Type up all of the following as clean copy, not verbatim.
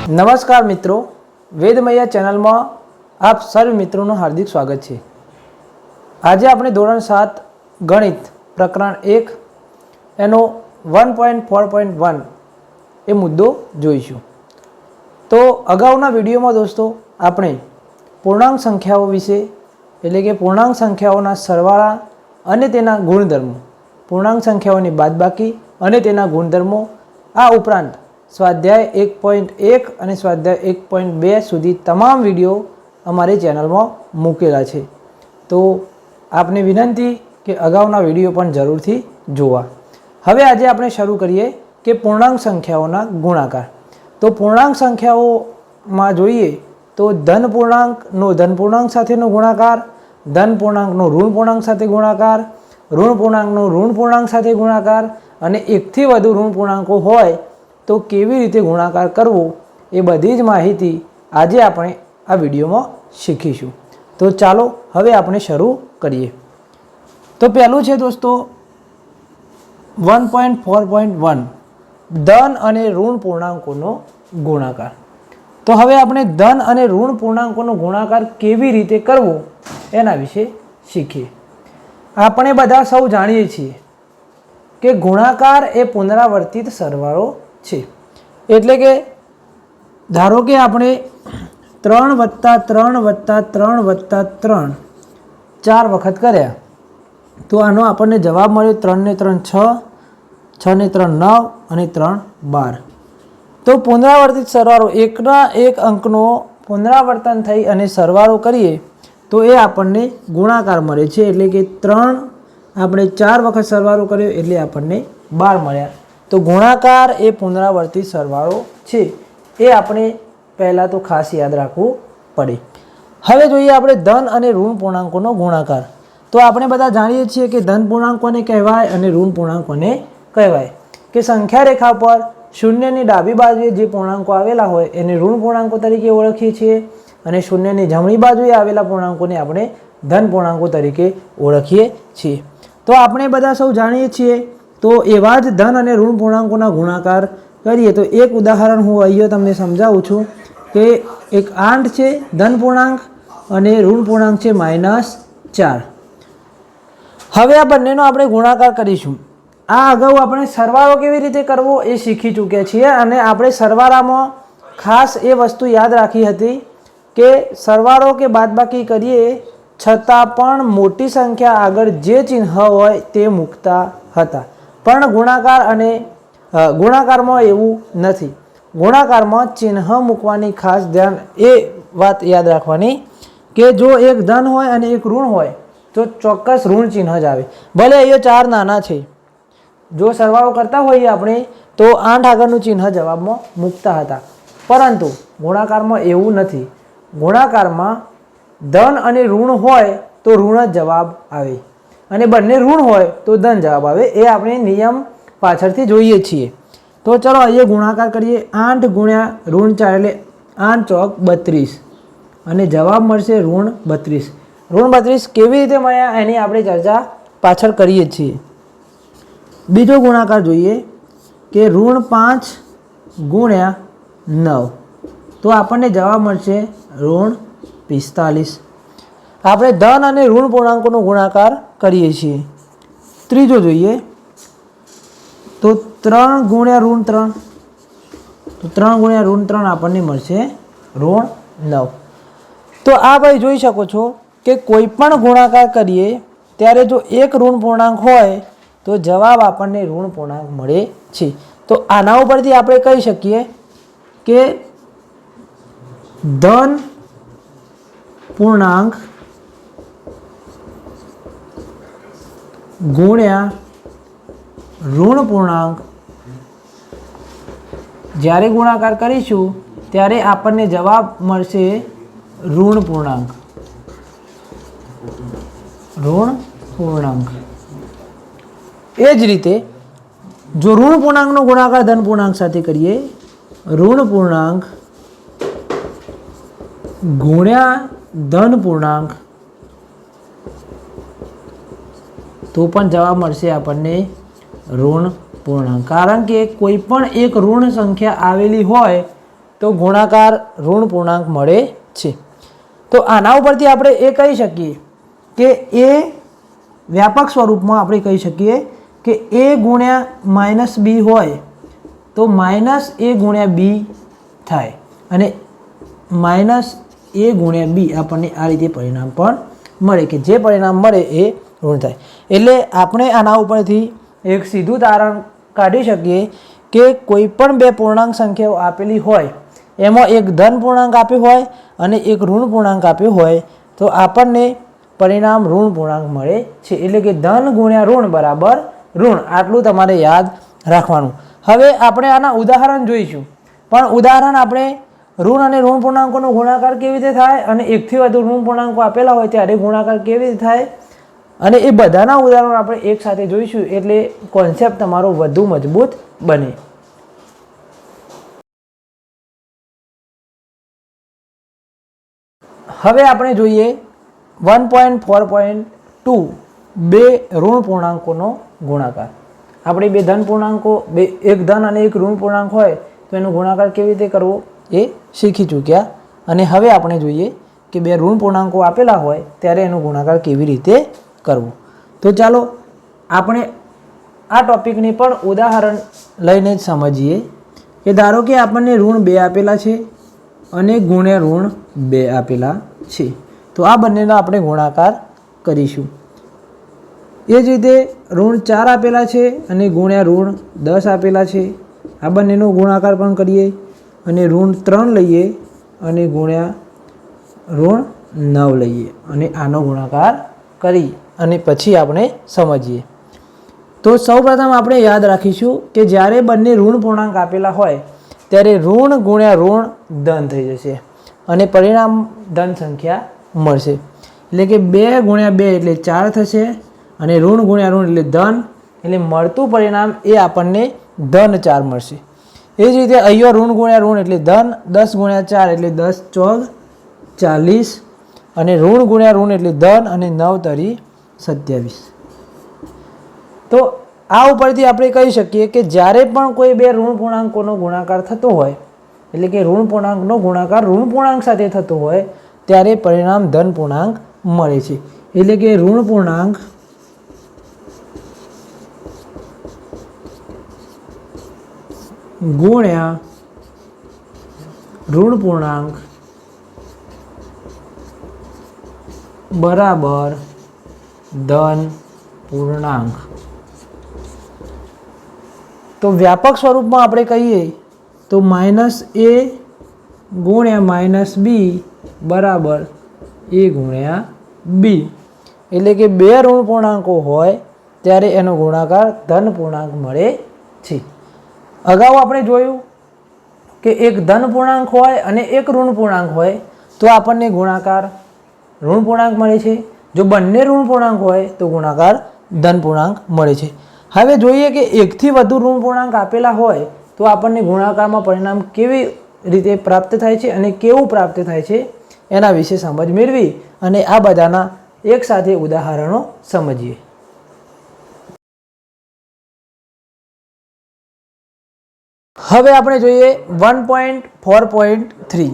नमस्कार मित्रों, वेदमैया चैनल में आप सर्व मित्रों हार्दिक स्वागत है। आज आपणे धोरण 7 गणित प्रकरण 1 एनो 1.4.1 ए मुद्दो जोईशुं। तो अगाउना विडियो में दोस्तों आपणे पूर्णांक संख्याओं विषे एटले के पूर्णांक संख्याओना सरवाळा अने तेना गुणधर्मो, पूर्णांक संख्याओनी बादबाकी अने तेना गुणधर्मो, आ उपरांत स्वाध्याय 1.1 અને સ્વાધ્યાય 1.2 સુધી તમામ વિડીયો અમારી ચેનલમાં મૂકેલા છે। તો આપને વિનંતી કે અગાઉના વિડીયો પણ જરૂરથી જોવા। હવે આજે આપણે શરૂ કરીએ કે પૂર્ણાંક સંખ્યાઓના ગુણાકાર। તો પૂર્ણાંક સંખ્યાઓમાં જોઈએ તો ધન પૂર્ણાંકનો ધન પૂર્ણાંક સાથેનો ગુણાકાર, ધન પૂર્ણાંકનો ઋણ પૂર્ણાંક સાથે ગુણાકાર, ઋણ પૂર્ણાંકનો ઋણ પૂર્ણાંક સાથે ગુણાકાર અને એકથી વધુ ઋણ પૂર્ણાંકો હોય तो केवी रीते गुणाकार करवो ए बधी ज माहिती आजे आपणे आ विडियो में शीखीशुं। तो चालो हवे आपणे शरू करीए। तो पहलू है दोस्तों 1.4.1 धन अने ऋण पूर्णांकोनो गुणाकार। तो हवे आपणे धन अने ऋण पूर्णांकोनो गुणाकार केवी रीते करवो एना विषे शीखीए। आपणे बधा सौ जाणीए छीए के गुणाकार ए पुनरावर्तित सरवाळो छे। एटले के धारो के आपणे 3 + 3 + 3 + 3 4 वखत कर्या तो आनो आपणे जवाब मळ्यो 3 ने 3 6, 6 ने 3 9 અને 3 12। तो पुनरावर्तित सरवाळो एकना एक अंकनो पुनरावर्तन थई अने सरवाळो करीए तो ए आपणे गुणाकार मळे छे। एटले के 3 आपणे 4 वखत सरवाळो कर्यो एटले आपणे 12 मळ्या। तो गुणाकार ए पुनरावर्तित सरवाळो छे ए आपणे पहला तो खास याद राखवू पड़े। हवे जोईए आपणे धन अने ऋण पूर्णांकोनो गुणाकार। तो आपणे बधा जाणीए छीए के धन पूर्णांक कोने कहेवाय अने ऋण पूर्णांक कोने कहेवाय के संख्या रेखा पर शून्यनी डाबी बाजुए जे पूर्णांको आवेला होय एने ऋण पूर्णांको तरीके ओळखीए छीए अने शून्यनी जमणी बाजुए आवेला पूर्णांकोने आपणे धन पूर्णांको तरीके ओळखीए छीए। तो आपणे बधा सौ जाणीए छीए तो एवा ज धन और ऋण पूर्णांकोना गुणाकार करिए। तो एक उदाहरण हूँ अहींया तमने समजावुं छुं के एक 8 छे धन पूर्णांक और ऋण पूर्णांक छे -4। हवे आ बंनेनो आपणे गुणाकार करीशुं। आ अगाऊ आपणे सरवाळो केवी रीते करवो ए शीखी चूक्या छीए अने आपणे सरवाळामां खास ए वस्तु याद राखी हती के सरवाळो के बादबाकी करीए छतां पण मोटी संख्या आगळ जे चिन्ह होय ते मूकता हता। पण गुणाकार अने गुणाकार में एवं नहीं। गुणाकार में चिन्ह मूकवानी खास ध्यान ए बात याद रखवानी के जो एक धन होय अने एक ऋण होय तो चौक्कस ऋण चिन्ह ज आवे। भले अहींया 4 नाना छे, जो सरवाळो करता होईए आपणे तो 8 आगळनुं चिन्ह जवाब में मूकता हता, परंतु गुणाकार में एवं नहीं। गुणाकार में धन अने ऋण होय तो ऋण ज जवाब आवे અને બંને ઋણ હોય તો ધન જવાબ આવે। એ આપણે નિયમ પાછળથી જોઈએ છીએ। તો ચલો અહીંયા ગુણાકાર કરીએ। 8 × ઋણ 4 એટલે 8 ચોક 32 અને જવાબ મળશે ઋણ 32। ઋણ 32 કેવી રીતે મળ્યા એની આપણે ચર્ચા પાછળ કરીએ છીએ। બીજો ગુણાકાર જોઈએ કે ઋણ 5 × 9 તો આપણને જવાબ મળશે ઋણ 45। આપણે ધન અને ઋણ પૂર્ણાંકોનો ગુણાકાર કરીએ છીએ। ત્રીજો જોઈએ તો 3 × ઋણ 3 તો 3 × ઋણ 3 આપણને મળશે ઋણ 9। તો આ ભાઈ જોઈ શકો છો કે કોઈ પણ ગુણાકાર કરીએ ત્યારે જો એક ઋણ પૂર્ણાંક હોય તો જવાબ આપણને ઋણ પૂર્ણાંક મળે છે। તો આના ઉપરથી આપણે કહી શકીએ કે ધન પૂર્ણાંક गुण्या ऋण पूर्णांक ज्यारे गुणाकार करीशुं त्यारे आपने जवाब मळशे ऋण पूर्णांक। ऋण पूर्णांक ए ज रीते जो ऋण पूर्णांकनो गुणाकार धन पूर्णांक साथे करीए, ऋण पूर्णांक गुण्या धन पूर्णांक तो पण जवाब मळशे आपने ऋण पूर्णांक। कारण के कोईपण एक ऋण संख्या आवेली होय તો ગુણાકાર ઋણ પૂર્ણાંક મળે છે. તો આના ઉપરથી આપણે એ કહી શકીએ કે એ વ્યાપક સ્વરૂપમાં આપણે કહી શકીએ કે a ગુણ્યા માઇનસ બી હોય તો માઇનસ a ગુણ્યા બી થાય અને માઇનસ a ગુણ્યા બી આપણને આ રીતે પરિણામ પણ મળે કે જે પરિણામ મળે એ ઋણ થાય. એટલે આપણે આના ઉપરથી એક સીધું તારણ કાઢી શકીએ કે કોઈ પણ બે પૂર્ણાંક સંખ્યાઓ આપેલી હોય એમાં એક ધન પૂર્ણાંક આપ્યો હોય અને એક ઋણ પૂર્ણાંક આપ્યો હોય તો આપણને પરિણામ ઋણ પૂર્ણાંક મળે છે. એટલે કે ધન ગુણ્યા ઋણ બરાબર ઋણ. આટલું તમારે યાદ રાખવાનું. હવે આપણે આના ઉદાહરણ જોઈશું, પણ ઉદાહરણ આપણે ઋણ અને ઋણ પૂર્ણાંકોનો ગુણાકાર કેવી રીતે થાય અને એકથી વધુ ઋણ પૂર્ણાંકો આપેલા હોય ત્યારે ગુણાકાર કેવી રીતે થાય અને એ બધાના ઉદાહરણો આપણે એક સાથે જોઈશું. એટલે કોન્સેપ્ટ તમારો વધુ મજબૂત બને. હવે આપણે જોઈએ 1.4.2 બે ઋણ પૂર્ણાંકોનો ગુણાકાર. આપણે બે ધન પૂર્ણાંકો એક ધન અને એક ઋણ પૂર્ણાંક હોય તો એનો ગુણાકાર કેવી રીતે કરવો એ શીખી ચૂક્યા. અને હવે આપણે જોઈએ કે બે ઋણ પૂર્ણાંકો આપેલા હોય ત્યારે એનો ગુણાકાર કેવી રીતે કરવો. તો ચાલો આપણે આ ટોપિકની પણ ઉદાહરણ લઈને જ સમજીએ કે ધારો કે આપણને ઋણ 2 આપેલા છે અને ગુણ્યા ઋણ 2 આપેલા છે. તો આ બંનેનો આપણે ગુણાકાર કરીશું. એ જ રીતે ઋણ 4 આપેલા છે અને ગુણ્યા ઋણ 10 આપેલા છે. આ બંનેનો ગુણાકાર પણ કરીએ અને ઋણ 3 લઈએ અને ગુણ્યા ઋણ 9 લઈએ અને આનો ગુણાકાર કરી અને પછી આપણે સમજીએ. તો સૌપ્રથમ આપણે યાદ રાખીશું કે જ્યારે બંને ઋણ પૂર્ણાંક આપેલા હોય ત્યારે ઋણ ગુણ્યા ઋણ ધન થઈ જશે અને પરિણામ ધન સંખ્યા મળશે. એટલે કે 2 ગુણ્યા 2 એટલે 4 થશે અને ઋણ ગુણ્યા ઋણ એટલે ધન, એટલે મળતું પરિણામ એ આપણને ધન 4 મળશે. એ જ રીતે અહીંયા ઋણ ગુણ્યા ઋણ એટલે ધન, 10 ગુણ્યા 4 એટલે 10 ચોક 40 અને ઋણ ગુણ્યા ઋણ એટલે ધન અને 9 તરી 27. તો આ ઉપરથી આપણે કહી શકીએ કે જ્યારે પણ કોઈ બે ઋણ પૂર્ણાંકોનો ગુણાકાર થતો હોય એટલે કે ઋણ પૂર્ણાંકનો ગુણાકાર ઋણ પૂર્ણાંક સાથે થતો હોય ત્યારે પરિણામ ધન પૂર્ણાંક મળે છે. એટલે કે ઋણ પૂર્ણાંક ગુણ્યા ઋણ પૂર્ણાંક બરાબર ધન પૂર્ણાંક. તો વ્યાપક સ્વરૂપમાં આપણે કહીએ તો -a ગુણ્યા -b બરાબર a ગુણ્યા b. એટલે કે બે ઋણ પૂર્ણાંકો હોય ત્યારે એનો ગુણાકાર ધન પૂર્ણાંક મળે છે. અગાઉ આપણે જોયું કે એક ધન પૂર્ણાંક હોય અને એક ઋણ પૂર્ણાંક હોય તો આપણને ગુણાકાર ઋણ પૂર્ણાંક મળે છે. જો બંને ઋણ પૂર્ણાંક હોય તો ગુણાકાર ધન પૂર્ણાંક મળે છે. હવે જોઈએ કે એકથી વધુ ઋણ પૂર્ણાંક આપેલા હોય તો આપણને ગુણાકારમાં પરિણામ કેવી રીતે પ્રાપ્ત થાય છે અને કેવું પ્રાપ્ત થાય છે એના વિશે સમજ મેળવી અને આ બધાના એક સાથે ઉદાહરણો સમજીએ. હવે આપણે જોઈએ 1.4.3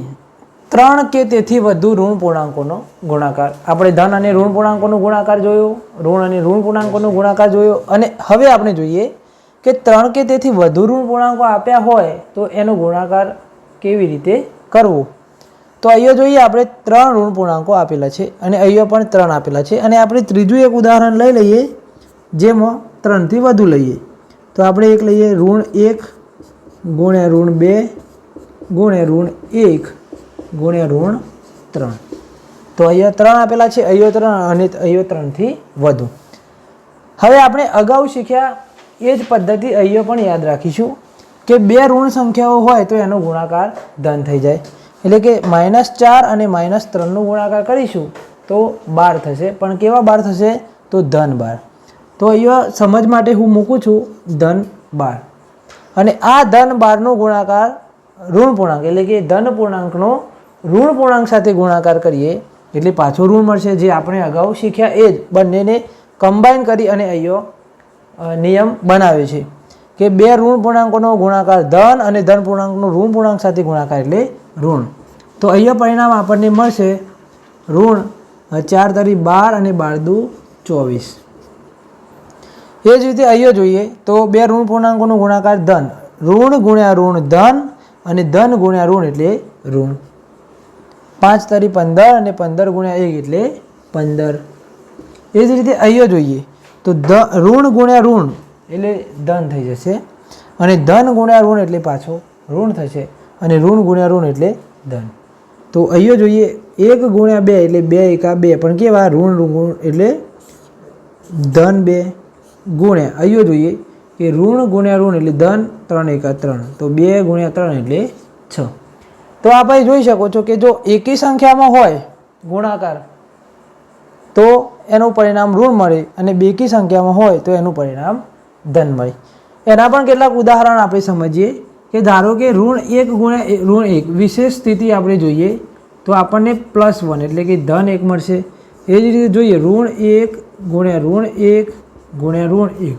3 કે તેથી વધુ ઋણ પૂર્ણાંકોનો ગુણાકાર. આપણે ધન અને ઋણ પૂર્ણાંકોનો ગુણાકાર જોયો, ઋણ અને ઋણ પૂર્ણાંકોનો ગુણાકાર જોયો અને હવે આપણે જોઈએ કે 3 કે તેથી વધુ ઋણ પૂર્ણાંકો આપ્યા હોય તો એનો ગુણાકાર કેવી રીતે કરવો. તો અહીંયા જોઈએ આપણે 3 ઋણ પૂર્ણાંકો આપેલા છે અને અહીંયા પણ 3 આપેલા છે અને આપણે ત્રીજું એક ઉદાહરણ લઈ લઈએ જેમાં 3 થી વધુ લઈએ. તો આપણે એક લઈએ ઋણ 1 ગુણ્યા ઋણ 2 ગુણ્યા ઋણ 1 ગુણ્યા ઋણ 3. તો અહીંયા 3 આપેલા છે, અહીંયા 3 અને અહીંયા 3 થી વધુ. હવે આપણે અગાઉ શીખ્યા એ જ પદ્ધતિ અહીંયા પણ યાદ રાખીશું કે બે ઋણ સંખ્યાઓ હોય તો એનો ગુણાકાર ધન થઈ જાય. એટલે કે -4 અને -3 નો ગુણાકાર કરીશું તો 12 થશે, પણ કેવા 12 થશે તો ધન 12. તો અહીંયા સમજ માટે હું મૂકું છું ધન 12 અને આ ધન 12 નો ગુણાકાર ઋણ પૂર્ણાંક એટલે કે ધન પૂર્ણાંકનો ઋણ પૂર્ણાંક સાથે ગુણાકાર કરીએ એટલે પાછો ઋણ મળશે. જે આપણે અગાઉ શીખ્યા એ જ બંનેને કમ્બાઈન કરી અને અહીંયા નિયમ બનાવે છે કે બે ઋણ પૂર્ણાંકોનો ગુણાકાર ધન અને ધન પૂર્ણાંકનો ઋણ પૂર્ણાંક સાથે ગુણાકાર એટલે ઋણ. તો અહીંયા પરિણામ આપણને મળશે ઋણ 4 તરી 12 અને 12 દુ 24. એ જ રીતે અહીંયા જોઈએ તો બે ઋણ પૂર્ણાંકોનો ગુણાકાર ધન, ઋણ ગુણ્યા ઋણ ધન અને ધન ગુણ્યા ઋણ એટલે ઋણ. 5 તરી 15 અને 15 ગુણ્યા 1 એટલે 15. એ જ રીતે અહીંયા જોઈએ તો ઋણ ગુણ્યા ઋણ એટલે ધન થઈ જશે અને ધન ગુણ્યા ઋણ એટલે પાછો ઋણ થશે અને ઋણ ગુણ્યા ઋણ એટલે ધન. તો અહીંયા જોઈએ 1 ગુણ્યા 2 એટલે 2 એકા 2 પણ કેવા ઋણ ઋણ એટલે ધન 2 ગુણ્યા અહીંયા જોઈએ કે ઋણ ગુણ્યા ઋણ એટલે ધન 3 એકા 3 તો 2 ગુણ્યા 3 એટલે 6. તો આપણે જોઈ શકો છો કે જો એકી સંખ્યામાં હોય ગુણાકાર તો એનું પરિણામ ઋણ મળે અને બેકી સંખ્યામાં હોય તો એનું પરિણામ ધન મળે. એના પણ કેટલાક ઉદાહરણ આપણે સમજીએ કે ધારો કે ઋણ 1 ગુણ્યા ઋણ 1 વિશેષ સ્થિતિ આપણે જોઈએ તો આપણને +1 એટલે કે ધન 1 મળશે. એ જ રીતે જોઈએ ઋણ 1 ગુણ્યા ઋણ 1 ગુણ્યા ઋણ 1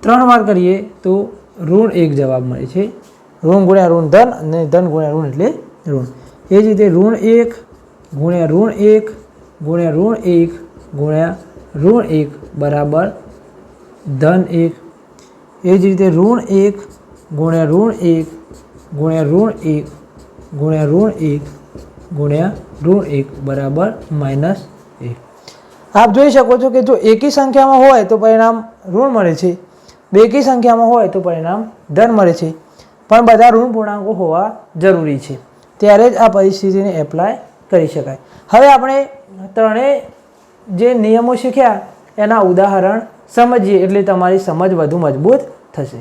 3 વાર કરીએ તો ઋણ 1 જવાબ મળે છે. ઋણ ગુણ્યા ઋણ ધન અને ધન ગુણ્યા ઋણ એટલે ઋણ. એ જ રીતે ઋણ 1 ગુણ્યા ઋણ 1 ગુણ્યા ઋણ 1 ગુણ્યા ઋણ 1 બરાબર ધન 1. એ જ રીતે ઋણ 1 ગુણ્યા ઋણ 1 ગુણ્યા ઋણ 1 ગુણ્યા ઋણ 1 ગુણ્યા ઋણ 1 બરાબર -1. આપ જોઈ શકો છો કે જો એકી સંખ્યામાં હોય તો પરિણામ ઋણ મળે છે, બેકી સંખ્યામાં હોય તો પરિણામ ધન મળે છે, પણ બધા ઋણ પૂર્ણાંકો હોવા જરૂરી છે ત્યારે જ આ પરિસ્થિતિને એપ્લાય કરી શકાય. હવે આપણે ત્રણેય જે નિયમો શીખ્યા એના ઉદાહરણ સમજીએ એટલે તમારી સમજ વધુ મજબૂત થશે.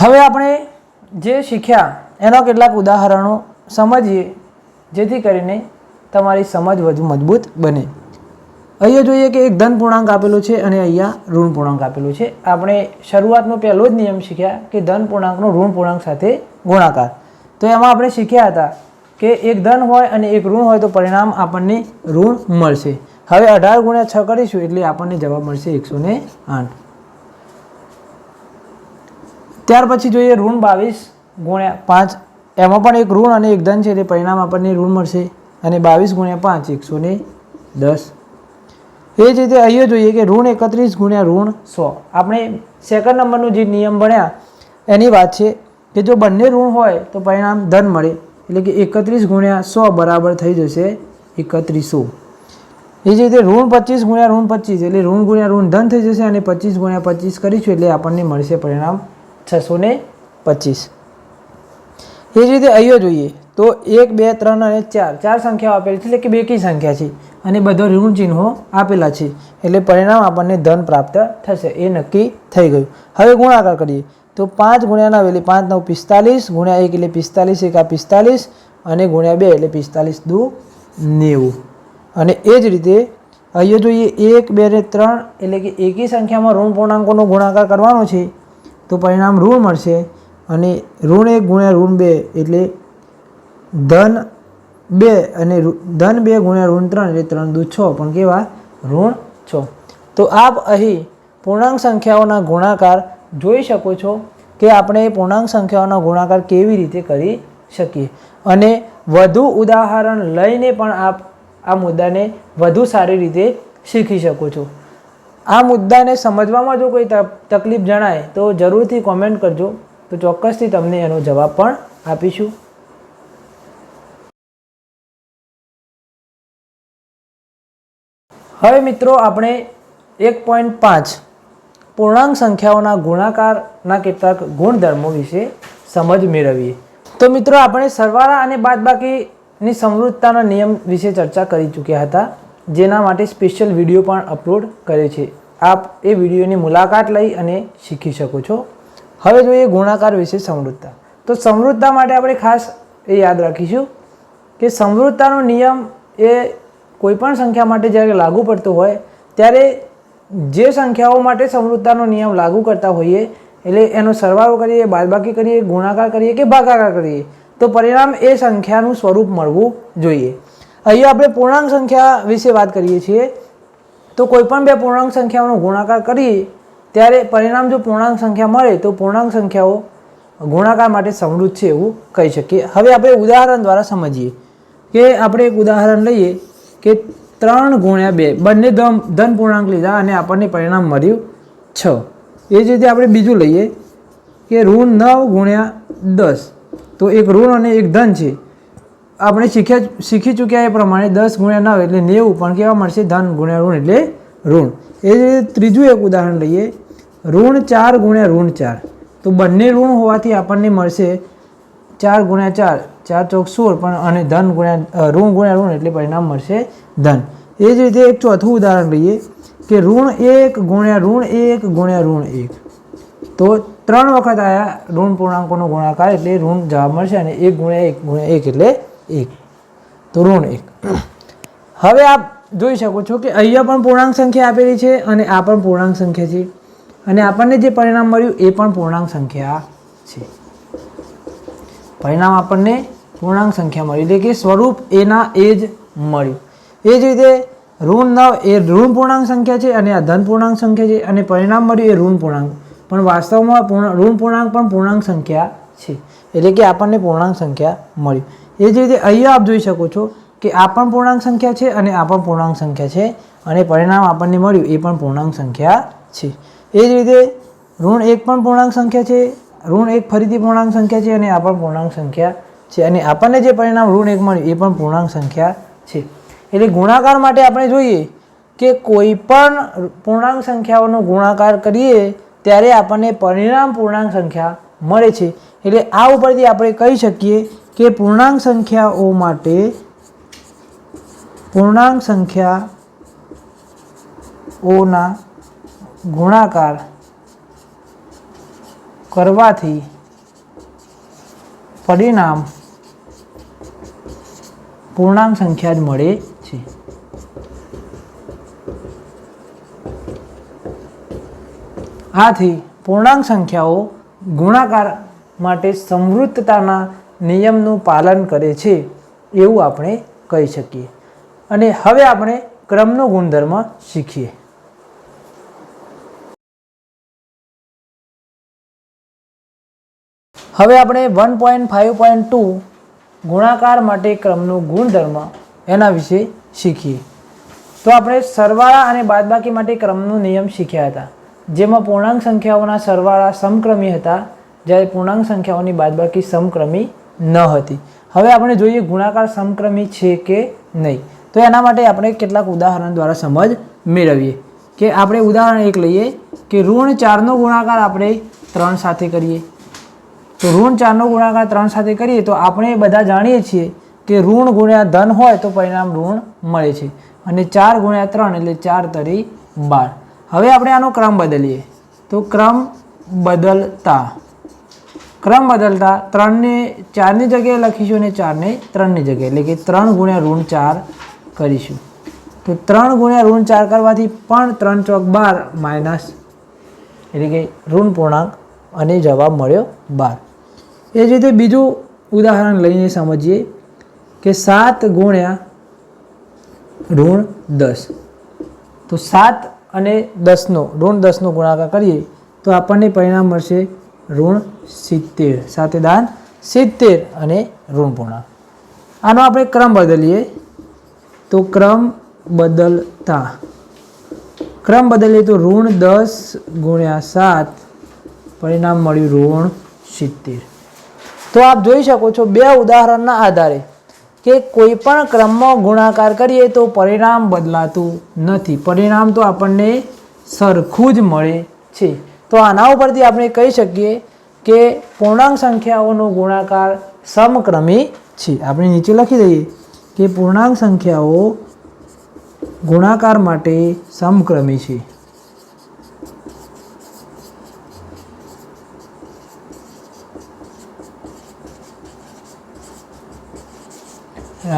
હવે આપણે જે શીખ્યા એના કેટલાક ઉદાહરણો સમજીએ જેથી કરીને તમારી સમજ વધુ મજબૂત બને. અહીંયા જોઈએ કે એક ધન પૂર્ણાંક આપેલો છે અને અહીંયા ઋણ પૂર્ણાંક આપેલું છે. આપણે શરૂઆતનો પહેલો જ નિયમ શીખ્યા કે ધન પૂર્ણાંકનો ઋણ પૂર્ણાંક સાથે ગુણાકાર. તો એમાં આપણે શીખ્યા હતા કે એક ધન હોય અને એક ઋણ હોય તો પરિણામ આપણને ઋણ મળશે. હવે 18 ગુણ્યા 6 કરીશું એટલે આપણને જવાબ મળશે 108. ત્યાર પછી જોઈએ ઋણ 22 ગુણ્યા 5, એમાં પણ એક ઋણ અને એક ધન છે એટલે પરિણામ આપણને ઋણ મળશે અને 22 ગુણ્યા 5 110. એ જ રીતે અહીંયા જોઈએ કે ઋણ 31 ગુણ્યા ઋણ 100. આપણે સેકન્ડ નંબરનો જે નિયમ ભણ્યા એની વાત છે કે જો બંને ઋણ હોય તો પરિણામ ધન મળે એટલે કે 31 ગુણ્યા 100 બરાબર થઈ જશે 3100. એ જ રીતે ઋણ 25 ગુણ્યા ઋણ 25 એટલે ઋણ ગુણ્યા ઋણ ધન થઈ જશે અને 25 ગુણ્યા 25 કરીશું એટલે આપણને મળશે પરિણામ 625. એ જ રીતે અહીંયા જોઈએ તો 1 2 3 અને 4 ચાર સંખ્યાઓ આપેલી છે એટલે કે બેકી સંખ્યા છે અને બધા ઋણ ચિહ્નો આપેલા છે એટલે પરિણામ આપણને ધન પ્રાપ્ત થશે એ નક્કી થઈ ગયું. હવે ગુણાકાર કરીએ તો 5 ગુણ્યા 9 એટલે 5 9 45 ગુણ્યા 1 એટલે 45 એકા 45 અને ગુણ્યા 2 એટલે 45 દુ 90. અને એ જ રીતે અહીંયા જોઈએ 1 2 અને 3 એટલે કે એકી સંખ્યામાં ઋણ પૂર્ણાંકોનો ગુણાકાર કરવાનો છે તો પરિણામ ઋણ મળશે અને ઋણ 1 ગુણ્યા ઋણ 2 એટલે ધન 2 અને ધન 2 ગુણ્યા ઋણ 3 એટલે 3 દુ 6 પણ કેવા ઋણ 6. તો આપ અહીં પૂર્ણાંક સંખ્યાઓના ગુણાકાર જોઈ શકો છો કે આપણે પૂર્ણાંક સંખ્યાઓના ગુણાકાર કેવી રીતે કરી શકીએ અને વધુ ઉદાહરણ લઈને પણ આપ આ મુદ્દાને વધુ સારી રીતે શીખી શકો છો. આ મુદ્દાને સમજવામાં જો કોઈ તકલીફ જણાય તો જરૂરથી કોમેન્ટ કરજો તો ચોક્કસથી તમને એનો જવાબ પણ આપીશું. હવે મિત્રો આપણે 1.5 પૂર્ણાંક સંખ્યાઓના ગુણાકારના કેટલાક ગુણધર્મો વિશે સમજ મેળવીએ. તો મિત્રો આપણે સરવાળા અને બાદબાકીની સમૃદ્ધતાના નિયમ વિશે ચર્ચા કરી ચૂક્યા હતા જેના માટે સ્પેશિયલ વિડીયો પણ અપલોડ કરે છે. આપ એ વિડીયોની મુલાકાત લઈ અને શીખી શકો છો. હવે જોઈએ ગુણાકાર વિશે સમૃદ્ધતા. તો સમૃદ્ધતા માટે આપણે ખાસ એ યાદ રાખીશું કે સમૃદ્ધતાનો નિયમ એ કોઈપણ સંખ્યા માટે જ્યારે લાગુ પડતો હોય ત્યારે જે સંખ્યાઓ માટે સમૃદ્ધતાનો નિયમ લાગુ કરતા હોઈએ એટલે એનો સરવાળો કરીએ, બાદબાકી કરીએ, ગુણાકાર કરીએ કે ભાગાકાર કરીએ તો પરિણામ એ સંખ્યાનું સ્વરૂપ મળવું જોઈએ. અહીંયા આપણે પૂર્ણાંક સંખ્યા વિશે વાત કરીએ છીએ તો કોઈપણ બે પૂર્ણાંક સંખ્યાઓનો ગુણાકાર કરીએ ત્યારે પરિણામ જો પૂર્ણાંક સંખ્યા મળે તો પૂર્ણાંક સંખ્યાઓ ગુણાકાર માટે સમૃદ્ધ છે એવું કહી શકીએ. હવે આપણે ઉદાહરણ દ્વારા સમજીએ કે આપણે એક ઉદાહરણ લઈએ કે 3 ગુણ્યા 2 બંને ધન પૂર્ણાંક લીધા અને આપણને પરિણામ મળ્યું 6. એ જ રીતે આપણે બીજું લઈએ કે ઋણ 9 ગુણ્યા 10, તો એક ઋણ અને એક ધન છે. આપણે શીખી ચૂક્યા એ પ્રમાણે 10 ગુણ્યા 9 એટલે 90, પણ કેવા મળશે? ધન ગુણ્યા ઋણ એટલે ઋણ. એ જ રીતે ત્રીજું એક ઉદાહરણ લઈએ, ઋણ 4 ગુણ્યા ઋણ 4, તો બંને ઋણ હોવાથી આપણને મળશે 4 ગુણ્યા 4, 4 ચોક 16, પણ અને ધન ગુણ્યા ઋણ એટલે પરિણામ મળશે ધન. એ જ રીતે એક ચોથું ઉદાહરણ લઈએ કે ઋણ 1 ગુણ્યા ઋણ 1 ગુણ્યા ઋણ 1, તો 3 વખત આયા ઋણ પૂર્ણાંકોનો ગુણાકાર એટલે ઋણ જવાબ મળશે, અને 1 ગુણ્યા 1 ગુણ્યા 1 એટલે 1, તો ઋણ 1. હવે આપ જોઈ શકો છો કે અહીંયા પણ પૂર્ણાંક સંખ્યા આપેલી છે અને આ પણ પૂર્ણાંક સંખ્યા છે, અને આપણને જે પરિણામ મળ્યું એ પણ પૂર્ણાંક સંખ્યા છે. પરિણામ આપણને પૂર્ણાંક સંખ્યા મળ્યું એટલે કે સ્વરૂપ એના એ જ મળ્યું. એ જ રીતે ઋણ 9 એ ઋણ પૂર્ણાંક સંખ્યા છે અને આ ધન પૂર્ણાંક સંખ્યા છે, અને પરિણામ મળ્યું એ ઋણ પૂર્ણાંક, પણ વાસ્તવમાં ઋણ પૂર્ણાંક પણ પૂર્ણાંક સંખ્યા છે, એટલે કે આપણને પૂર્ણાંક સંખ્યા મળ્યું. એ જ રીતે અહીંયા આપ જોઈ શકો છો કે આ પણ પૂર્ણાંક સંખ્યા છે અને આ પણ પૂર્ણાંક સંખ્યા છે, અને પરિણામ આપણને મળ્યું એ પણ પૂર્ણાંક સંખ્યા છે. એ જ રીતે ઋણ 1 પણ પૂર્ણાંક સંખ્યા છે, ઋણ 1 ફરીથી પૂર્ણાંક સંખ્યા છે, અને આ પણ પૂર્ણાંક સંખ્યા છે, અને આપણને જે પરિણામ ઋણ 1 મળ્યું એ પણ પૂર્ણાંક સંખ્યા છે. એટલે ગુણાકાર માટે આપણે જોઈએ કે કોઈ પણ પૂર્ણાંક સંખ્યાઓનો ગુણાકાર કરીએ ત્યારે આપણને પરિણામ પૂર્ણાંક સંખ્યા મળે છે. એટલે આ ઉપરથી આપણે કહી શકીએ કે પૂર્ણાંક સંખ્યાઓ માટે પૂર્ણાંક સંખ્યાઓના ગુણાકાર કરવાથી પરિણામ પૂર્ણાંક સંખ્યા જ મળે છે. આથી પૂર્ણાંક સંખ્યાઓ ગુણાકાર માટે સમૃદ્ધતાના નિયમનું પાલન કરે છે એવું આપણે કહી શકીએ. અને હવે આપણે ક્રમનો ગુણધર્મ શીખીએ. હવે આપણે 1.5.2 ગુણાકાર માટે ક્રમનો ગુણધર્મ એના વિશે શીખીએ. તો આપણે સરવાળા અને બાદબાકી માટે ક્રમનો નિયમ શીખ્યા હતા, જેમાં પૂર્ણાંક સંખ્યાઓના સરવાળા સમક્રમી હતા, જ્યારે પૂર્ણાંક સંખ્યાઓની બાદબાકી સમક્રમી ન હતી. હવે આપણે જોઈએ ગુણાકાર સમક્રમી છે કે નહીં. તો એના માટે આપણે કેટલાક ઉદાહરણ દ્વારા સમજ મેળવીએ. કે આપણે ઉદાહરણ એક લઈએ કે ઋણ 4નો ગુણાકાર આપણે 3 સાથે કરીએ. તો ઋણ 4નો ગુણાકાર 3 સાથે કરીએ તો આપણે બધા જાણીએ છીએ કે ઋણ ગુણ્યા ધન હોય તો પરિણામ ઋણ મળે છે, અને 4 ગુણ્યા 3 એટલે 4 તરી 12. હવે આપણે આનો ક્રમ બદલીએ તો ક્રમ બદલતા 3ને 4ની જગ્યાએ લખીશું અને 4ને 3ની જગ્યાએ, એટલે કે 3 ગુણ્યા ઋણ 4 કરીશું. તો 3 ગુણ્યા ઋણ 4 કરવાથી પણ 3 ચોક 12 માઇનસ, એટલે કે ઋણ પૂર્ણાંક, અને જવાબ મળ્યો 12. એ જ રીતે બીજું ઉદાહરણ લઈને સમજીએ કે 7 ગુણ્યા ઋણ 10. તો 7 અને 10નો ઋણ 10નો ગુણાકાર કરીએ તો આપણને પરિણામ મળશે ઋણ 70. 7 દાન 70 અને ઋણ પૂર્ણાંક. આનો આપણે ક્રમ બદલીએ તો ક્રમ બદલીએ તો ઋણ 10 ગુણ્યા 7, પરિણામ મળ્યું ઋણ 70. તો આપ જોઈ શકો છો બે ઉદાહરણના આધારે કે કોઈ પણ ક્રમમાં ગુણાકાર કરીએ તો પરિણામ બદલાતું નથી, પરિણામ તો આપણને સરખું જ મળે છે. તો આના ઉપરથી આપણે કહી શકીએ કે પૂર્ણાંક સંખ્યાઓનો ગુણાકાર સમક્રમી છે. આપણે નીચે લખી દઈએ કે પૂર્ણાંક સંખ્યાઓ ગુણાકાર માટે સમક્રમી છે.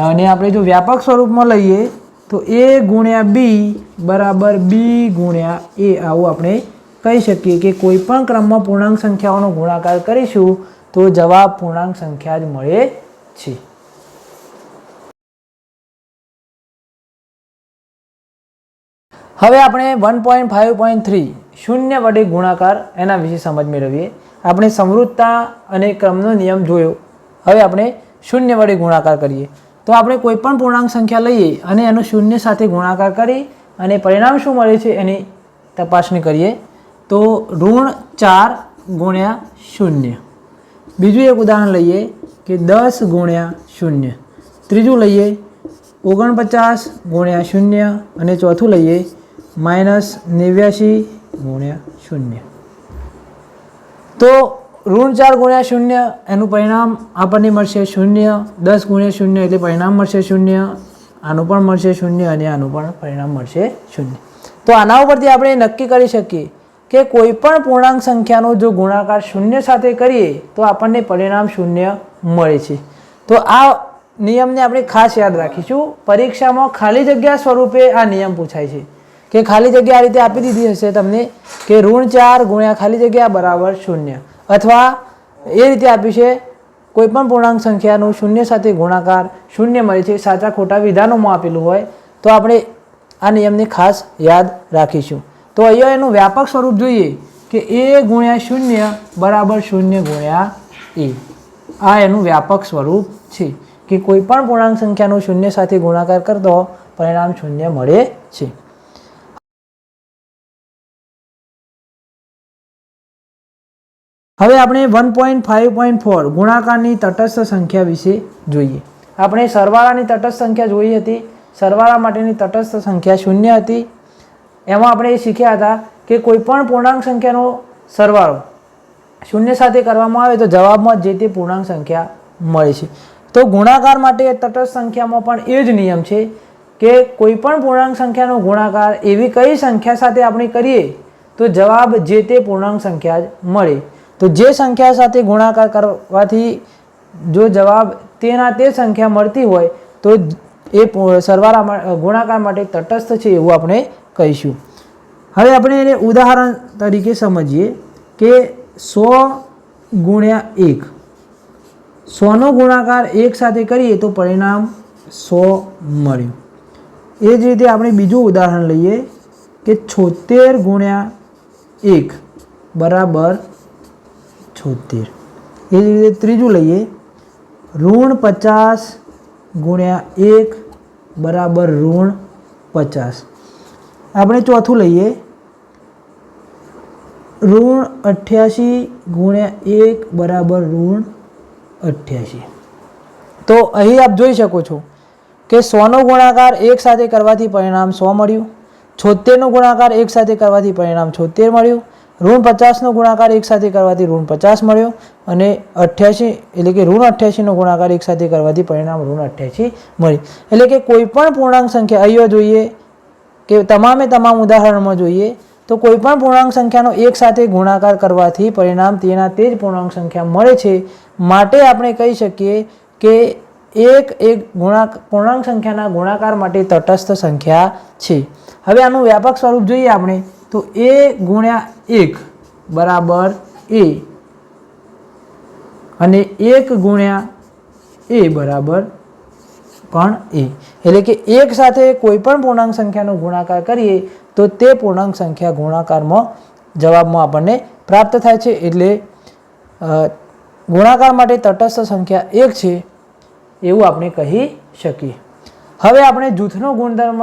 અને આપણે જો વ્યાપક સ્વરૂપમાં લઈએ તો a ગુણ્યા b બરાબર b ગુણ્યા a, આવું આપણે કહી શકીએ કે કોઈ પણ ક્રમમાં પૂર્ણાંક સંખ્યાઓનો ગુણાકાર કરીશું તો જવાબ પૂર્ણાંક સંખ્યા જ મળે છે. હવે આપણે 1.5.3 શૂન્ય વડે ગુણાકાર એના વિશે સમજ મેળવીએ. આપણે સમૃદ્ધતા અને ક્રમનો નિયમ જોયો. હવે આપણે શૂન્ય વડે ગુણાકાર કરીએ. તો આપણે કોઈ પણ પૂર્ણાંક સંખ્યા લઈએ અને એનો શૂન્ય સાથે ગુણાકાર કરી અને પરિણામ શું મળે છે એની તપાસણી કરીએ. તો -4 ગુણ્યા 0. બીજું એક ઉદાહરણ લઈએ કે 10 ગુણ્યા 0. ત્રીજું લઈએ 49 ગુણ્યા 0 અને ચોથું લઈએ -89 ગુણ્યા 0. તો -4 ગુણ્યા 0 એનું પરિણામ આપણને મળશે 0. 10 ગુણ્યા 0 એટલે પરિણામ મળશે 0. આનું પણ મળશે 0 અને આનું પણ પરિણામ મળશે 0. તો આના ઉપરથી આપણે નક્કી કરી શકીએ કે કોઈ પણ પૂર્ણાંક સંખ્યાનો જો ગુણાકાર 0 સાથે કરીએ તો આપણને પરિણામ 0 મળે છે. તો આ નિયમને આપણે ખાસ યાદ રાખીશું. પરીક્ષામાં ખાલી જગ્યા સ્વરૂપે આ નિયમ પૂછાય છે કે ખાલી જગ્યા આ રીતે આપી દીધી હશે તમને કે -4 ગુણ્યા ખાલી જગ્યા બરાબર 0, અથવા એ રીતે આપી છે કોઈ પણ પૂર્ણાંક સંખ્યાનું 0 સાથે ગુણાકાર 0 મળે છે, સાચા ખોટા વિધાનોમાં આપેલું હોય તો આપણે આ નિયમને ખાસ યાદ રાખીશું. તો અહીંયા એનું વ્યાપક સ્વરૂપ જોઈએ કે a ગુણ્યા 0 બરાબર 0 ગુણ્યા a. આ એનું વ્યાપક સ્વરૂપ છે કે કોઈ પણ પૂર્ણાંક સંખ્યાનું 0 સાથે ગુણાકાર કરતો પરિણામ 0 મળે છે. હવે આપણે 1.5.4 ગુણાકારની તટસ્થ સંખ્યા વિશે જોઈએ. આપણે સરવાળાની તટસ્થ સંખ્યા જોઈ હતી. સરવાળા માટેની તટસ્થ સંખ્યા 0 હતી. એમાં આપણે એ શીખ્યા હતા કે કોઈ પણ પૂર્ણાંક સંખ્યાનો સરવાળો 0 સાથે કરવામાં આવે તો જવાબમાં જે તે પૂર્ણાંક સંખ્યા મળે છે. તો ગુણાકાર માટે તટસ્થ સંખ્યામાં પણ એ જ નિયમ છે કે કોઈ પણ પૂર્ણાંક સંખ્યાનો ગુણાકાર એવી કઈ સંખ્યા સાથે આપણે કરીએ તો જવાબ જે તે પૂર્ણાંક સંખ્યા જ મળે. તો જે સંખ્યા સાથે ગુણાકાર કરવાથી જો જવાબ તેના તે સંખ્યા મળતી હોય તો એ સરવાળા ગુણાકાર માટે તટસ્થ છે એવું આપણે કહીશું. હવે આપણે એને ઉદાહરણ તરીકે સમજીએ કે 100 ગુણ્યા 1. 100નો ગુણાકાર 1 સાથે કરીએ તો પરિણામ 100 મળ્યું. એ જ રીતે આપણે બીજું ઉદાહરણ લઈએ કે 76 ગુણ્યા 1 બરાબર 76. એ જ રીતે ત્રીજું લઈએ -50 ગુણ્યા 1 બરાબર -50. આપણે ચોથું લઈએ -88 ગુણ્યા 1 બરાબર -88. તો અહીં આપ જોઈ શકો છો કે 100નો ગુણાકાર 1 સાથે કરવાથી પરિણામ 100 મળ્યું. 76નો ગુણાકાર 1 સાથે કરવાથી પરિણામ 76 મળ્યું. -50નો ગુણાકાર 1 સાથે કરવાથી -50 મળ્યો અને 88 એટલે કે -88નો ગુણાકાર 1 સાથે કરવાથી પરિણામ -88 મળ્યું. એટલે કે કોઈ પણ પૂર્ણાંક સંખ્યા અહીંયા જોઈએ કે તમામે તમામ ઉદાહરણમાં જોઈએ તો કોઈ પણ પૂર્ણાંક સંખ્યાનો 1 સાથે ગુણાકાર કરવાથી પરિણામ તેના તે જ પૂર્ણાંક સંખ્યા મળે છે. માટે આપણે કહી શકીએ કે એક પૂર્ણાંક સંખ્યાના ગુણાકાર માટે તટસ્થ સંખ્યા છે. હવે આનું વ્યાપક સ્વરૂપ જોઈએ આપણે તો a ગુણ્યા 1 બરાબર a અને 1 ગુણ્યા a બરાબર પણ a. એટલે કે 1 સાથે કોઈ પણ પૂર્ણાંક સંખ્યાનો ગુણાકાર કરીએ તો તે પૂર્ણાંક સંખ્યા ગુણાકારમાં જવાબમાં આપણને પ્રાપ્ત થાય છે. એટલે ગુણાકાર માટે તટસ્થ સંખ્યા 1 છે એવું આપણે કહી શકીએ. હવે આપણે જૂથનો ગુણધર્મ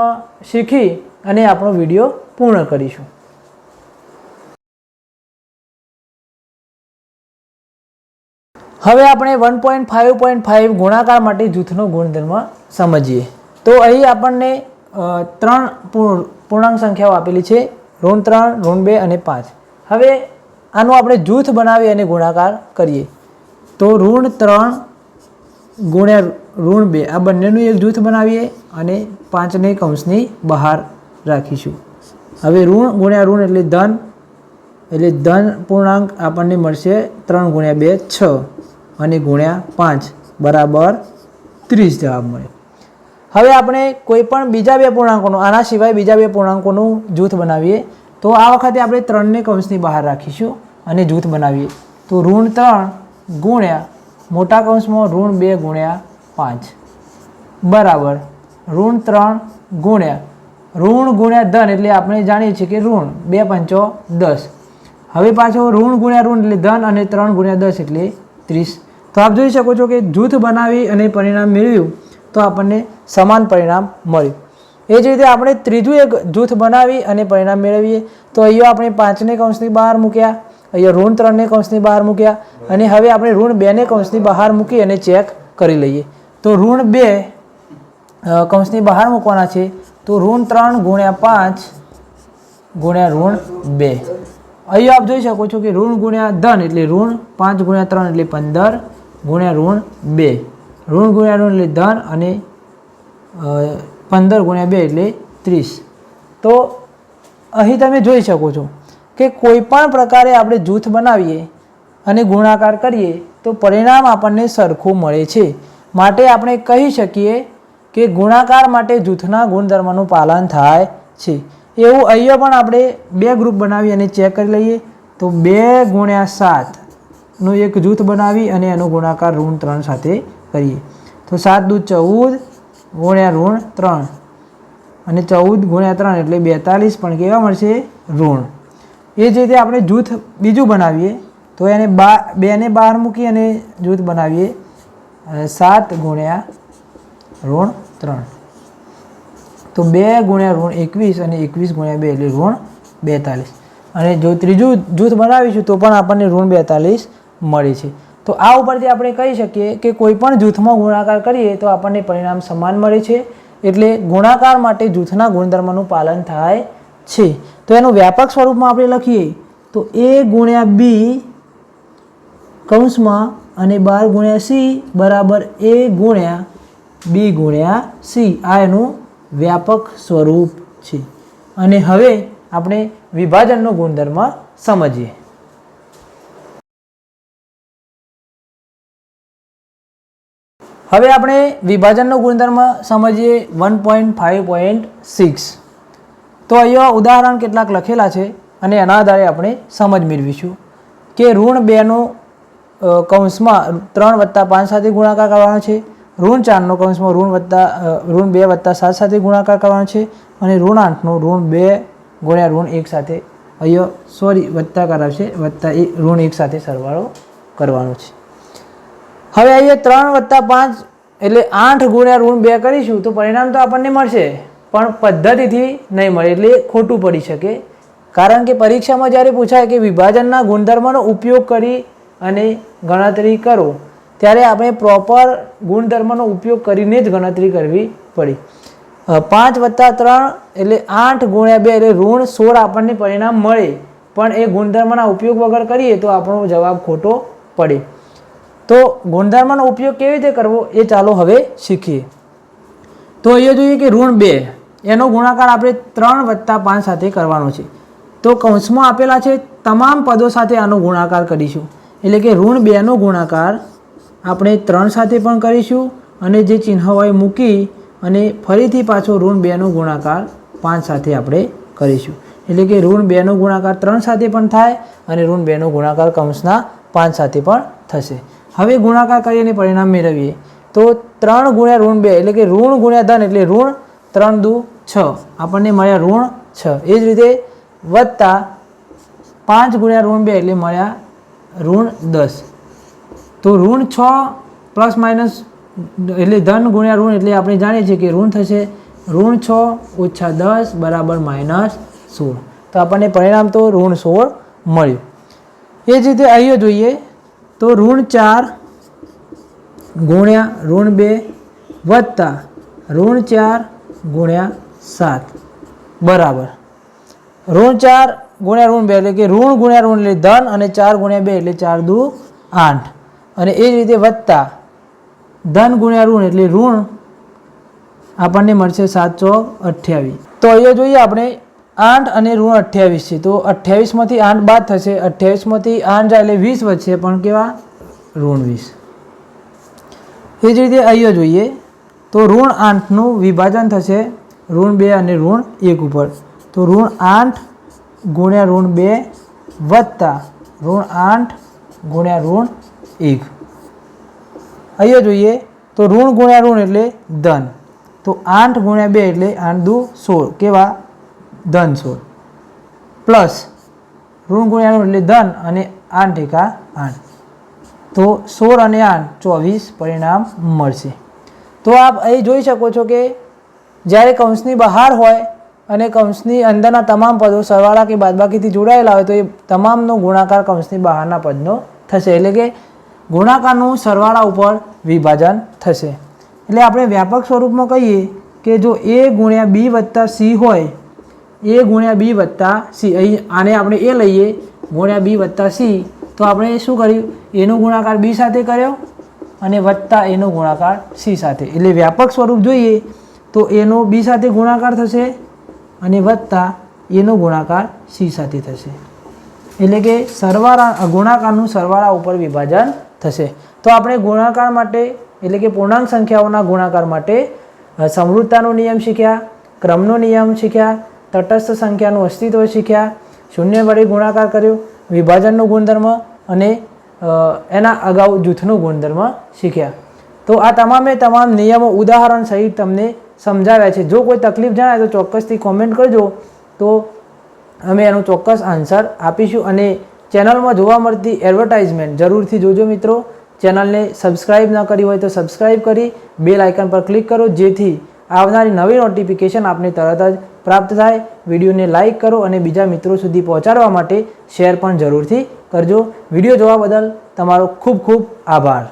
શીખી અને આપણો વિડીયો પૂર્ણ કરીશું. હવે આપણે 1.5.5 ગુણાકાર માટે જૂથનો ગુણધર્મ સમજીએ. તો અહીં આપણને 3 પૂર્ણાંક સંખ્યાઓ આપેલી છે, -3, -2 અને 5. હવે આનું આપણે જૂથ બનાવી અને ગુણાકાર કરીએ તો -3 ગુણ્યા -2 આ બંનેનું એક જૂથ બનાવીએ અને 5ને કૌંસની બહાર રાખીશું. હવે ઋણ ગુણ્યા ઋણ એટલે ધન પૂર્ણાંક આપણને મળશે 3 ગુણ્યા 2 6 અને ગુણ્યા 5 બરાબર 30 જવાબ મળે. હવે આપણે કોઈ પણ બીજા બે પૂર્ણાંકોનું આના સિવાય બીજા બે પૂર્ણાંકોનું જૂથ બનાવીએ તો આ વખતે આપણે 3ને કૌંસની બહાર રાખીશું અને જૂથ બનાવીએ તો -3 ગુણ્યા મોટા કૌંસમાં -2 ગુણ્યા 5 બરાબર -3 ગુણ્યા ઋણ ગુણ્યા ધન એટલે આપણે જાણીએ છીએ કે ઋણ 2 પંચો 10. હવે પાછો ઋણ ગુણ્યા ઋણ એટલે ધન અને 3 ગુણ્યા 10 એટલે 30. તો આપ જોઈ શકો છો કે જૂથ બનાવી અને પરિણામ મેળવ્યું તો આપણને સમાન પરિણામ મળ્યું. એ જ રીતે આપણે ત્રીજું એક જૂથ બનાવી અને પરિણામ મેળવીએ તો અહીંયા આપણે 5ને કૌંસની બહાર મૂક્યા, અહીંયા ઋણ 3ને કૌંસની બહાર મૂક્યા અને હવે આપણે ઋણ 2ને કૌંસની બહાર મૂકી અને ચેક કરી લઈએ. તો ઋણ 2 કૌંસની બહાર મૂકવાના છે તો ઋણ 3 ગુણ્યા 5 ગુણ્યા ઋણ 2. અહીંયા આપ જોઈ શકો છો કે ઋણ ગુણ્યા ધન એટલે ઋણ 5 ગુણ્યા 3 એટલે 15 ગુણ્યા ઋણ 2, ઋણ ગુણ્યા ઋણ એટલે ધન અને 15 ગુણ્યા 2 એટલે 30. તો અહીં તમે જોઈ શકો છો કે કોઈ પણ પ્રકારે આપણે જૂથ બનાવીએ અને ગુણાકાર કરીએ તો પરિણામ આપણને સરખું મળે છે. માટે આપણે કહી શકીએ કે ગુણાકાર માટે જૂથના ગુણધર્મનું પાલન થાય છે. એવું અહીંયા પણ આપણે 2 ગ્રુપ બનાવી અને ચેક કરી લઈએ તો 2 ગુણ્યા 7નું એક જૂથ બનાવી અને એનો ગુણાકાર ઋણ 3 સાથે કરીએ તો 7 દૂ 14 ગુણ્યા ઋણ 3 અને 14 ગુણ્યા 3 એટલે 42 પણ કેવા મળશે ઋણ. એ જ રીતે આપણે જૂથ બીજું બનાવીએ તો એને 2ને બહાર મૂકી અને જૂથ બનાવીએ 7 ગુણ્યા ઋણ 3 તો 2 ગુણ્યા ઋણ 21 અને 21 ગુણ્યા 2 એટલે ઋણ 42. અને જો ત્રીજું જૂથ બનાવીશું તો પણ આપણને ઋણ 42 મળે છે. તો આ ઉપરથી આપણે કહી શકીએ કે કોઈ પણ જૂથમાં ગુણાકાર કરીએ તો આપણને પરિણામ સમાન મળે છે. એટલે ગુણાકાર માટે જૂથના ગુણધર્મનું પાલન થાય છે. તો એનું વ્યાપક સ્વરૂપમાં આપણે લખીએ તો a ગુણ્યા b કૌંસમાં અને 12 ગુણ્યા c બરાબર a ગુણ્યા b ગુણ્યા c. આ એનું વ્યાપક સ્વરૂપ છે. અને હવે આપણે વિભાજનનો ગુણધર્મ સમજીએ. હવે આપણે વિભાજનનો ગુણધર્મ સમજીએ 1.5.6. તો અહીંયા ઉદાહરણ કેટલાક લખેલા છે અને એના આધારે આપણે સમજ મેળવીશું કે ઋણ 2નો કૌંસમાં 3 વત્તા 5 સાથે ગુણાકાર કરવાનો છે, ઋણ 4નો કૌંસમાં ઋણ 2 વત્તા 7 સાથે ગુણાકાર કરવાનો છે અને ઋણ 8નો ઋણ 2 ગુણ્યા ઋણ 1 સાથે અહીંયા વત્તા કરાવશે વત્તા ઋણ 1 સાથે સરવાળો કરવાનો છે. હવે અહીંયા 3 વત્તા 5 એટલે 8 ગુણ્યા ઋણ 2 કરીશું તો પરિણામ તો આપણને મળશે પણ પદ્ધતિથી નહીં મળે એટલે ખોટું પડી શકે. કારણ કે પરીક્ષામાં જ્યારે પૂછાય કે વિભાજનના ગુણધર્મનો ઉપયોગ કરી અને ગણતરી કરો ત્યારે આપણે પ્રોપર ગુણધર્મનો ઉપયોગ કરીને જ ગણતરી કરવી પડી. 5 વત્તા 3 એટલે 8 ગુણ્યા 2 એટલે ઋણ 16 આપણને પરિણામ મળે પણ એ ગુણધર્મના ઉપયોગ વગર કરીએ તો આપણો જવાબ ખોટો પડે. તો ગુણધર્મનો ઉપયોગ કેવી રીતે કરવો એ ચાલો હવે શીખીએ. તો અહીંયા જોઈએ કે ઋણ 2 એનો ગુણાકાર આપણે 3 વત્તા 5 સાથે કરવાનો છે. તો કૌંસમાં આપેલા છે તમામ પદો સાથે આનો ગુણાકાર કરીશું. એટલે કે ઋણ 2નો ગુણાકાર આપણે 3 સાથે પણ કરીશું અને જે ચિહ્ન હોય મૂકી અને ફરીથી પાછો ઋણ 2નો ગુણાકાર 5 સાથે આપણે કરીશું. એટલે કે ઋણ 2નો ગુણાકાર 3 સાથે પણ થાય અને ઋણ 2નો ગુણાકાર કૌંસના 5 સાથે પણ થશે. હવે ગુણાકાર કરીને પરિણામ મેળવીએ તો 3 ગુણ્યા ઋણ 2 એટલે કે ઋણ ગુણ્યા ધન એટલે ઋણ 3 દુ 6 આપણને મળ્યા ઋણ 6. એ જ રીતે વત્તા 5 ગુણ્યા ઋણ 2 એટલે મળ્યા ઋણ 10. તો ઋણ 6 પ્લસ માઇનસ એટલે ધન ગુણ્યા ઋણ એટલે આપણે જાણીએ છીએ કે ઋણ થશે ઋણ 6 ઓછા 10 બરાબર -16. તો આપણને પરિણામ તો ઋણ 16 મળ્યું. એ જ રીતે અહીંયા જોઈએ તો ઋણ 4 ગુણ્યા ઋણ 2 વત્તા ઋણ 4 ગુણ્યા 7 બરાબર ઋણ 4 ગુણ્યા ઋણ 2 એટલે કે ઋણ ગુણ્યા ઋણ એટલે ધન અને 4 ગુણ્યા 2 એટલે 4 દુ 8 અને એ જ રીતે વત્તા ધન ગુણ્યા ઋણ એટલે ઋણ આપણને મળશે 7 ચોક 28. તો અહીંયા જોઈએ આપણે 8 અને ઋણ 28 છે તો 28 માંથી 8 બાદ થશે 28 માંથી 8 જાય એટલે 20 વધશે પણ કેવા ઋણ 20. એ જ રીતે અહીંયા જોઈએ તો ઋણ 8નું વિભાજન થશે ઋણ 2 અને ઋણ 1 ઉપર. તો ઋણ 8 ગુણ્યા ઋણ 2 વત્તા ઋણ 8 ગુણ્યા ઋણ 1. અહીંયા જોઈએ તો ઋણ ગુણ્યા ઋણ એટલે ધન તો 8 ગુણ્યા 2 એટલે 8 દુ 16 કેવા ધન 16 પ્લસ ઋણ ગુણ્યા ઋણ એટલે ધન અને 8 એકા 8 તો 16 અને 8 24 પરિણામ મળશે। તો આપ અહીં જોઈ શકો છો કે જ્યારે કૌંસની બહાર હોય અને કૌંસની અંદરના તમામ પદો સરવાળા કે બાદબાકીથી જોડાયેલા હોય તો એ તમામનો ગુણાકાર કૌંસની બહારના પદનો થશે, એટલે કે ગુણાકારનું સરવાળા ઉપર વિભાજન થશે। એટલે આપણે વ્યાપક સ્વરૂપમાં કહીએ કે જો a ગુણ્યા b વત્તા c હોય, a ગુણ્યા b વત્તા c, અહીં આને આપણે a લઈએ ગુણ્યા b વત્તા c, તો આપણે શું કર્યું, એનો ગુણાકાર b સાથે કર્યો અને વત્તા એનો ગુણાકાર c સાથે, એટલે વ્યાપક સ્વરૂપ જોઈએ તો એનો b સાથે ગુણાકાર થશે અને વત્તા એનો ગુણાકાર c સાથે થશે, એટલે કે સરવાળા ગુણાકારનું સરવાળા ઉપર વિભાજન થશે। તો આપણે ગુણાકાર માટે એટલે કે પૂર્ણાંક સંખ્યાઓના ગુણાકાર માટે સમૃદ્ધતાનો નિયમ શીખ્યા, ક્રમનો નિયમ શીખ્યા, તટસ્થ સંખ્યાનું અસ્તિત્વ શીખ્યા, શૂન્ય વડે ગુણાકાર કર્યો, વિભાજનનો ગુણધર્મ અને એના અગાઉ જૂથનો ગુણધર્મ શીખ્યા। તો આ તમામે તમામ નિયમો ઉદાહરણ સહિત તમને સમજાવ્યા છે। જો કોઈ તકલીફ જણાય તો ચોક્કસથી કોમેન્ટ કરજો, તો અમે એનો ચોક્કસ આન્સર આપીશું। અને ચેનલમાં જોવા મળતી એડવર્ટાઇઝમેન્ટ જરૂરથી જોજો મિત્રો। ચેનલને સબસ્ક્રાઈબ ન કરી હોય તો સબસ્ક્રાઈબ કરી બેલ આઇકન પર ક્લિક કરો, જેથી આવનારી નવી નોટિફિકેશન આપને તરત જ પ્રાપ્ત થાય। વિડીયોને લાઇક કરો અને બીજા મિત્રો સુધી પહોંચાડવા માટે શેર પણ જરૂરથી કરજો। વિડીયો જોવા બદલ તમારો ખૂબ ખૂબ આભાર।